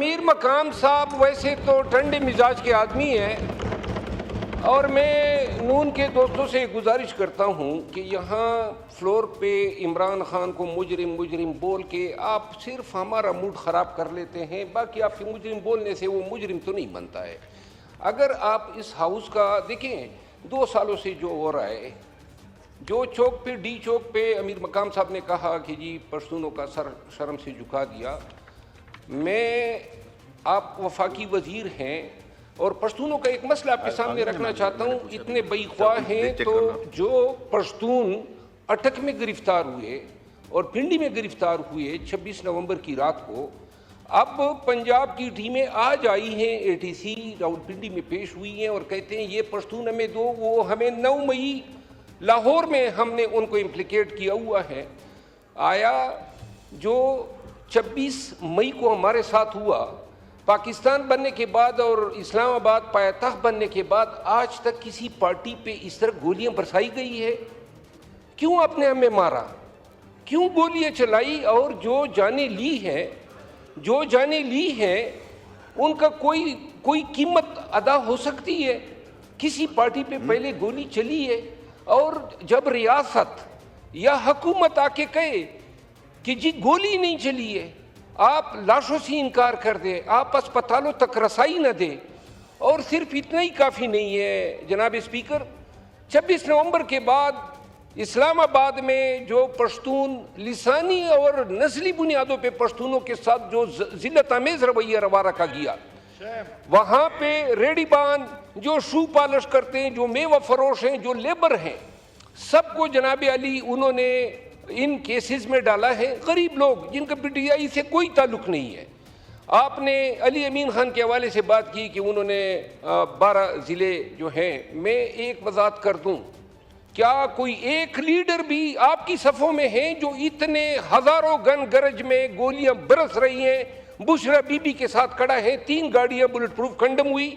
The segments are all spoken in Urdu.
امیر مقام صاحب ویسے تو ٹھنڈے مزاج کے آدمی ہیں، اور میں نون کے دوستوں سے گزارش کرتا ہوں کہ یہاں فلور پہ عمران خان کو مجرم مجرم بول کے آپ صرف ہمارا موڈ خراب کر لیتے ہیں، باقی آپ کے مجرم بولنے سے وہ مجرم تو نہیں بنتا ہے۔ اگر آپ اس ہاؤس کا دیکھیں 2 سالوں سے جو ہو رہا ہے، جو چوک پہ ڈی چوک پہ امیر مقام صاحب نے کہا کہ جی پشتونوں کا سر شرم سے جھکا دیا، میں آپ وفاقی وزیر ہیں اور پشتونوں کا ایک مسئلہ آپ کے سامنے رکھنا چاہتا ہوں۔ اتنے بے خواہ ہیں تو جو پشتون اٹک میں گرفتار ہوئے اور پنڈی میں گرفتار ہوئے 26 نومبر کی رات کو، اب پنجاب کی ٹیمیں آج آئی ہیں ATC راولپنڈی میں پیش ہوئی ہیں اور کہتے ہیں یہ پشتون ہمیں دو، وہ ہمیں 9 مئی لاہور میں ہم نے ان کو امپلیکیٹ کیا ہوا ہے۔ آیا جو 26 مئی کو ہمارے ساتھ ہوا پاکستان بننے کے بعد اور اسلام آباد پایتخت بننے کے بعد، آج تک کسی پارٹی پہ اس طرح گولیاں برسائی گئی ہے؟ کیوں آپ نے ہمیں مارا؟ کیوں گولیاں چلائی؟ اور جو جانیں لی ہیں ان کا کوئی قیمت ادا ہو سکتی ہے؟ کسی پارٹی پہ پہلے گولی چلی ہے، اور جب ریاست یا حکومت آ کے کہے کہ جی گولی نہیں چلی ہے، آپ لاشوں سے انکار کر دیں، آپ اسپتالوں تک رسائی نہ دیں، اور صرف اتنا ہی کافی نہیں ہے جناب اسپیکر۔ 26 نومبر کے بعد اسلام آباد میں جو پشتون لسانی اور نسلی بنیادوں پہ پشتونوں کے ساتھ جو ذلت آمیز رویہ روا رکھا گیا، وہاں پہ ریڈی بان جو شو پالش کرتے ہیں، جو میوہ فروش ہیں، جو لیبر ہیں، سب کو جناب علی انہوں نے ان کیسز میں ڈالا ہے۔ غریب لوگ جن کا PTI سے کوئی تعلق نہیں ہے۔ آپ نے علی امین خان کے حوالے سے بات کی کہ انہوں نے 12 ضلع جو ہیں، میں ایک وضاحت کر دوں، کیا کوئی ایک لیڈر بھی آپ کی صفوں میں ہیں جو اتنے ہزاروں گن گرج میں گولیاں برس رہی ہیں؟ بشرا بی بی کے ساتھ کھڑا ہے، 3 گاڑیاں بلٹ پروف کنڈم ہوئی،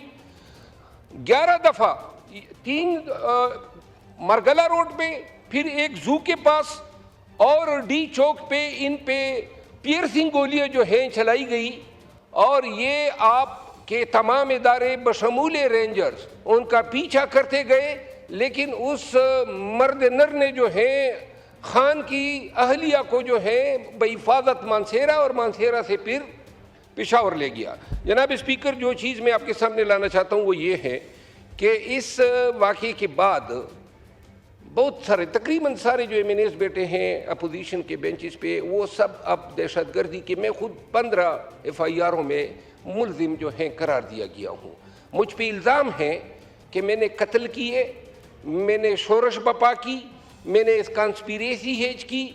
11 دفعہ، 3 مرگلا روڈ پہ، پھر ایک زو کے پاس اور ڈی چوک پہ ان پہ پیئرسنگ گولیاں جو ہیں چلائی گئی، اور یہ آپ کے تمام ادارے بشمول رینجرز ان کا پیچھا کرتے گئے، لیکن اس مرد نر نے جو ہے خان کی اہلیہ کو جو ہے بحفاظت مانسیرا، اور مانسیرا سے پھر پشاور لے گیا۔ جناب اسپیکر، جو چیز میں آپ کے سامنے لانا چاہتا ہوں وہ یہ ہے کہ اس واقعے کے بعد بہت سارے، تقریباً سارے جو MNAs بیٹے ہیں اپوزیشن کے بینچز پہ، وہ سب اب دہشت گردی کے، میں خود 15 FIRوں میں ملزم جو ہیں قرار دیا گیا ہوں۔ مجھ پہ الزام ہے کہ میں نے قتل کیے، میں نے شورش بپا کی، میں نے اس کانسپیریسی ہیج کی،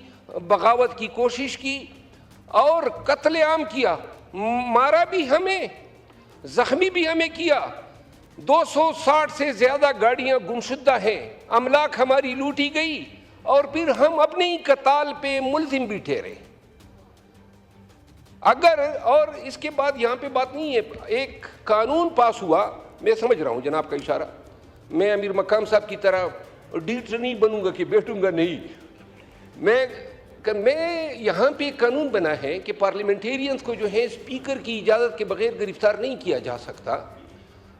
بغاوت کی کوشش کی اور قتل عام کیا، مارا بھی ہمیں، زخمی بھی ہمیں کیا۔ 260 سے زیادہ گاڑیاں گمشدہ ہیں، املاک ہماری لوٹی گئی، اور پھر ہم اپنے ہی قتال پہ ملزم بھی ٹھہرے۔ اگر، اور اس کے بعد یہاں پہ بات نہیں ہے، ایک قانون پاس ہوا، میں سمجھ رہا ہوں جناب کا اشارہ، میں امیر مقام صاحب کی طرح ڈیٹ نہیں بنوں گا کہ بیٹھوں گا نہیں، میں یہاں پہ ایک قانون بنا ہے کہ پارلیمنٹیرینز کو جو ہے اسپیکر کی اجازت کے بغیر گرفتار نہیں کیا جا سکتا۔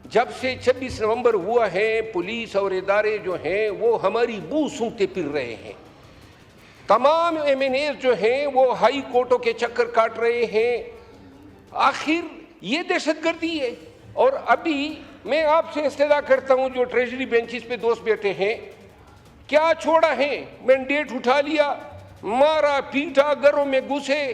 جب سے 26 نومبر ہوا ہے، پولیس اور ادارے جو ہیں وہ ہماری بو سونگتے پھر رہے ہیں۔ تمام MNAs جو ہیں وہ ہائی کورٹوں کے چکر کاٹ رہے ہیں۔ آخر یہ دہشت گردی ہے۔ اور ابھی میں آپ سے استدعا کرتا ہوں، جو ٹریجری بینچز پہ دوست بیٹھے ہیں، کیا چھوڑا ہے؟ مینڈیٹ اٹھا لیا، مارا پیٹا، گھروں میں گھسے،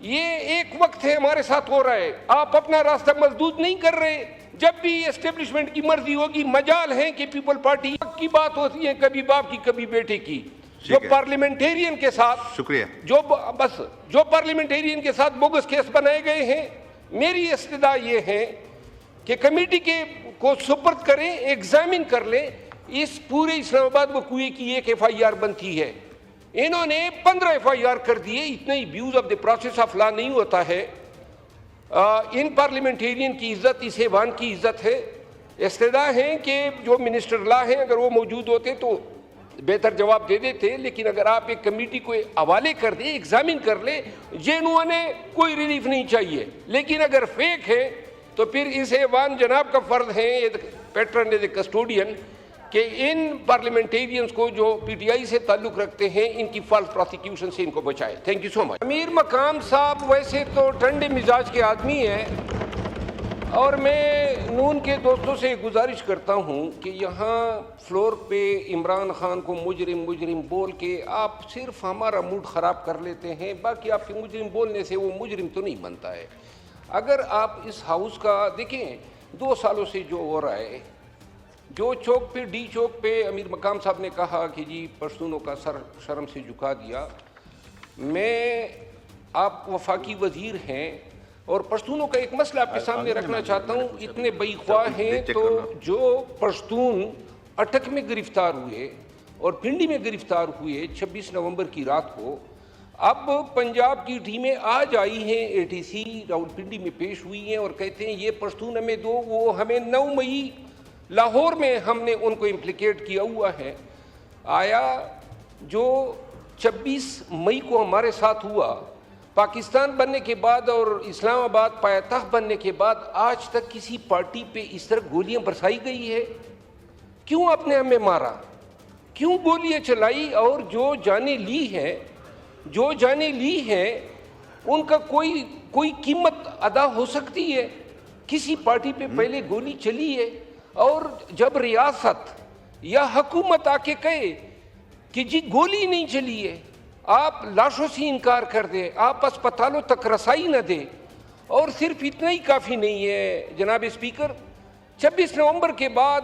یہ ایک وقت ہے ہمارے ساتھ ہو رہا ہے۔ آپ اپنا راستہ مسدود نہیں کر رہے۔ جب بھی اسٹیبلشمنٹ کی مرضی ہوگی، مجال ہے کہ پیپل پارٹی کی بات ہوتی ہے، کبھی باپ کی کبھی بیٹے کی، جو پارلیمنٹیرین کے ساتھ، شکریہ، جو پارلیمنٹیرین کے ساتھ بوگس کیس بنائے گئے ہیں، میری استدعا یہ ہے کہ کمیٹی کو سپرد کریں، ایگزامن کر لیں۔ اس پورے اسلام آباد وقوعے کی ایک FIR بنتی ہے، انہوں نے 15 FIR کر دیے۔ اتنا ہی abuse of the process of law نہیں ہوتا ہے۔ ان پارلیمنٹیرین کی عزت اس ایوان کی عزت ہے۔ استدعا ہے کہ جو منسٹر لا ہیں اگر وہ موجود ہوتے تو بہتر جواب دے دیتے، لیکن اگر آپ ایک کمیٹی کو حوالے کر دیں، ایگزامن کر لیں، جینوئن ہے کوئی ریلیف نہیں چاہیے، لیکن اگر فیک ہے تو پھر اس ایوان جناب کا فرض ہے پیٹرن ایز اے کسٹوڈین کہ ان پارلیمنٹیرینز کو جو پی ٹی آئی سے تعلق رکھتے ہیں ان کی فالس پروسیکیوشن سے ان کو بچائے. تھینک یو سو مچ. امیر مقام صاحب ویسے تو ٹھنڈے مزاج کے آدمی ہیں، اور میں نون کے دوستوں سے گزارش کرتا ہوں کہ یہاں فلور پہ عمران خان کو مجرم مجرم بول کے آپ صرف ہمارا موڈ خراب کر لیتے ہیں، باقی آپ کے مجرم بولنے سے وہ مجرم تو نہیں بنتا ہے. اگر آپ اس ہاؤس کا دیکھیں 2 سالوں سے جو ہو رہا ہے، جو چوک پہ ڈی چوک پہ امیر مقام صاحب نے کہا کہ جی پشتونوں کا سر شرم سے جھکا دیا. میں آپ وفاقی وزیر ہیں اور پشتونوں کا ایک مسئلہ آپ کے سامنے رکھنا چاہتا ہوں. اتنے بے خواہ ہیں تو جو پشتون اٹک میں گرفتار ہوئے اور پنڈی میں گرفتار ہوئے 26 نومبر کی رات کو، اب پنجاب کی ٹیمیں آج آئی ہیں اے ٹی سی راولپنڈی میں پیش ہوئی ہیں اور کہتے ہیں یہ پشتون ہمیں دو. وہ ہمیں 9 مئی لاہور میں ہم نے ان کو امپلیکیٹ کیا ہوا ہے. آیا جو 26 مئی کو ہمارے ساتھ ہوا پاکستان بننے کے بعد اور اسلام آباد پایتخت بننے کے بعد، آج تک کسی پارٹی پہ اس طرح گولیاں برسائی گئی ہے؟ کیوں آپ نے ہمیں مارا؟ کیوں گولیاں چلائی؟ اور جو جانیں لی ہیں ان کا کوئی قیمت ادا ہو سکتی ہے؟ کسی پارٹی پہ پہلے گولی چلی ہے، اور جب ریاست یا حکومت آ کے کہے کہ جی گولی نہیں چلی ہے، آپ لاشوں سے انکار کر دیں، آپ اسپتالوں تک رسائی نہ دیں. اور صرف اتنا ہی کافی نہیں ہے جناب اسپیکر. 26 نومبر کے بعد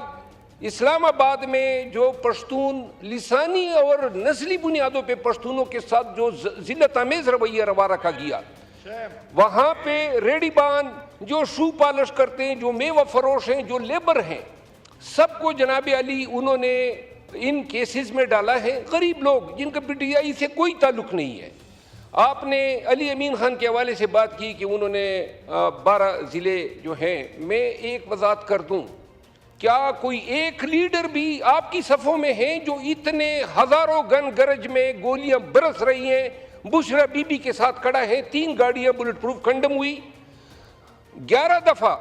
اسلام آباد میں جو پشتون لسانی اور نسلی بنیادوں پہ پشتونوں کے ساتھ جو ذلت آمیز رویہ روا رکھا گیا، وہاں پہ ریڈی بان جو شو پالش کرتے ہیں، جو میوہ فروش ہیں، جو لیبر ہیں، سب کو جناب علی انہوں نے ان کیسز میں ڈالا ہے. غریب لوگ جن کا پی ٹی آئی سے کوئی تعلق نہیں ہے. آپ نے علی امین خان کے حوالے سے بات کی کہ انہوں نے 12 ضلع جو ہیں. میں ایک وضاحت کر دوں، کیا کوئی ایک لیڈر بھی آپ کی صفوں میں ہیں جو اتنے ہزاروں گن گرج میں گولیاں برس رہی ہیں بشرا بی بی کے ساتھ کھڑا ہے؟ 3 گاڑیاں بلٹ پروف کنڈم ہوئی، 11 دفعہ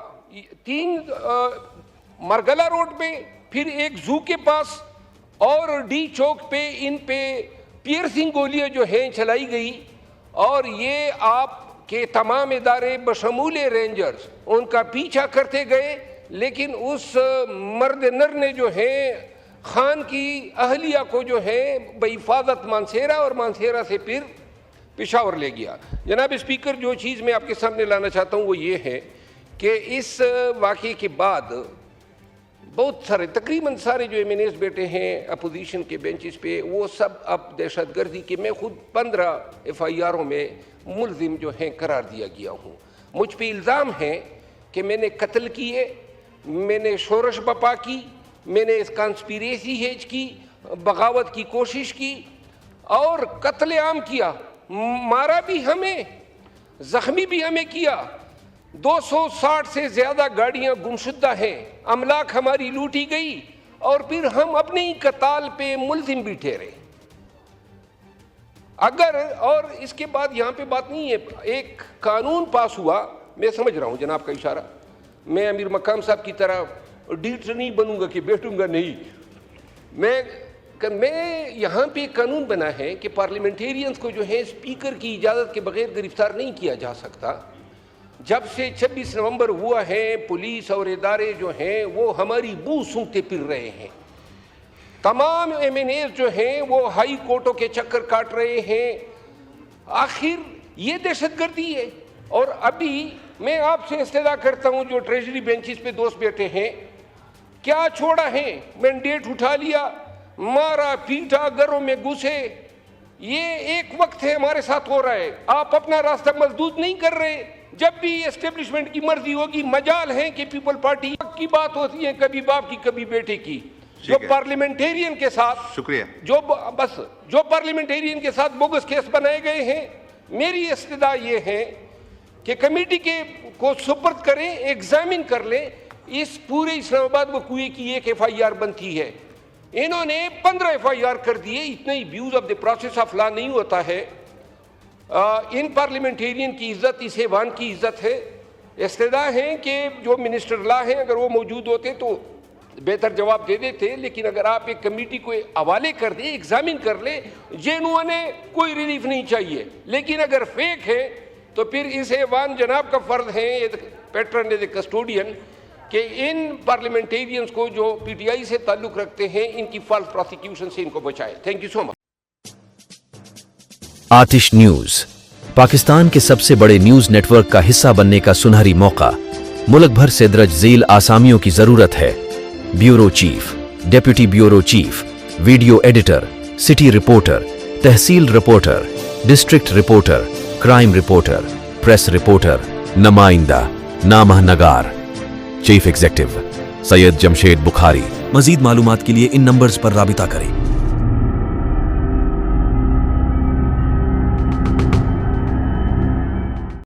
3 مرگلا روڈ پہ، پھر ایک زو کے پاس اور ڈی چوک پہ ان پہ پیئرسنگ گولیاں جو ہیں چلائی گئی. اور یہ آپ کے تمام ادارے بشمول رینجرز ان کا پیچھا کرتے گئے، لیکن اس مرد نر نے جو ہے خان کی اہلیہ کو جو ہے بحفاظت مانسیرا اور مانسیرا سے پھر پشاور لے گیا. جناب اسپیکر، جو چیز میں آپ کے سامنے لانا چاہتا ہوں وہ یہ ہے کہ اس واقعے کے بعد بہت سارے تقریباً سارے جو ایم این ایز بیٹے ہیں اپوزیشن کے بینچز پہ، وہ سب اب دہشت گردی کے، میں خود 15 ایف آئی آروں میں ملزم جو ہیں قرار دیا گیا ہوں. مجھ پہ الزام ہے کہ میں نے قتل کیے، میں نے شورش بپا کی، میں نے اس کانسپیریسی ہیج کی، بغاوت کی کوشش کی اور قتل عام کیا. مارا بھی ہمیں، زخمی بھی ہمیں کیا. 260 سے زیادہ گاڑیاں گمشدہ ہیں، املاک ہماری لوٹی گئی، اور پھر ہم اپنے ہی قتال پہ ملزم بھی ٹھہرے. اگر اور اس کے بعد یہاں پہ بات نہیں ہے، ایک قانون پاس ہوا، میں سمجھ رہا ہوں جناب کا اشارہ، میں امیر مقام صاحب کی طرح ڈیٹر نہیں بنوں گا کہ بیٹھوں گا نہیں. میں یہاں پہ ایک قانون بنا ہے کہ پارلیمنٹیرینز کو جو ہے اسپیکر کی اجازت کے بغیر گرفتار نہیں کیا جا سکتا. جب سے 26 نومبر ہوا ہے، پولیس اور ادارے جو ہیں وہ ہماری بو سونگتے پھر رہے ہیں. تمام ایم این ایز جو ہیں وہ ہائی کورٹوں کے چکر کاٹ رہے ہیں. آخر یہ دہشت گردی ہے. اور ابھی میں آپ سے استدعا کرتا ہوں جو ٹریجری بینچز پہ دوست بیٹھے ہیں، کیا چھوڑا ہے؟ مینڈیٹ اٹھا لیا، مارا پیٹا، گھروں میں گھسے. یہ ایک وقت ہے ہمارے ساتھ ہو رہا ہے. آپ اپنا راستہ مسدود نہیں کر رہے. جب بھی اسٹیبلشمنٹ کی مرضی ہوگی، مجال ہے کہ پیپل پارٹی کی بات ہوتی ہے، کبھی باپ کی کبھی بیٹے کی. جو پارلیمنٹیرین کے ساتھ شکریہ جو پارلیمنٹیرین کے ساتھ بوگس کیس بنائے گئے ہیں، میری استدعا یہ ہے کہ کمیٹی کو سپرد کریں، ایگزامن کر لیں. اس پورے اسلام آباد وقوعے کی ایک ایف آئی آر بنتی ہے. انہوں نے 15 FIR کر دیے. اتنا ہی abuse of the process of law نہیں ہوتا ہے. ان پارلیمنٹیرین کی عزت اس ایوان کی عزت ہے. استدعا ہے کہ جو منسٹر لا ہیں اگر وہ موجود ہوتے تو بہتر جواب دے دیتے, لیکن اگر آپ ایک کمیٹی کو حوالے کر دیں, ایگزامن کر لیں, جنہوں نے کوئی ریلیف نہیں چاہیے. لیکن اگر فیک ہے تو پھر اس ایوان جناب کا فرض ہے پیٹرن ایز اے کسٹوڈین کہ ان پارلیمنٹیرینز کو جو پی ٹی آئی سے تعلق رکھتے ہیں ان کی فالس پروسیکیوشن سے ان کو بچائے. تھینک یو سو مچ. آتش نیوز پاکستان کے سب سے بڑے نیوز نیٹ ورک کا حصہ بننے کا سنہری موقع. ملک بھر سے درج ذیل آسامیوں کی ضرورت ہے. Bureau chief, deputy bureau chief, video editor, city reporter, تحصیل reporter, district reporter, crime reporter, press reporter, نمائندہ, نامہ نگار. Chief executive Syed Jamshed Bukhari. مزید معلومات کے لیے ان نمبرز پر رابطہ کریں.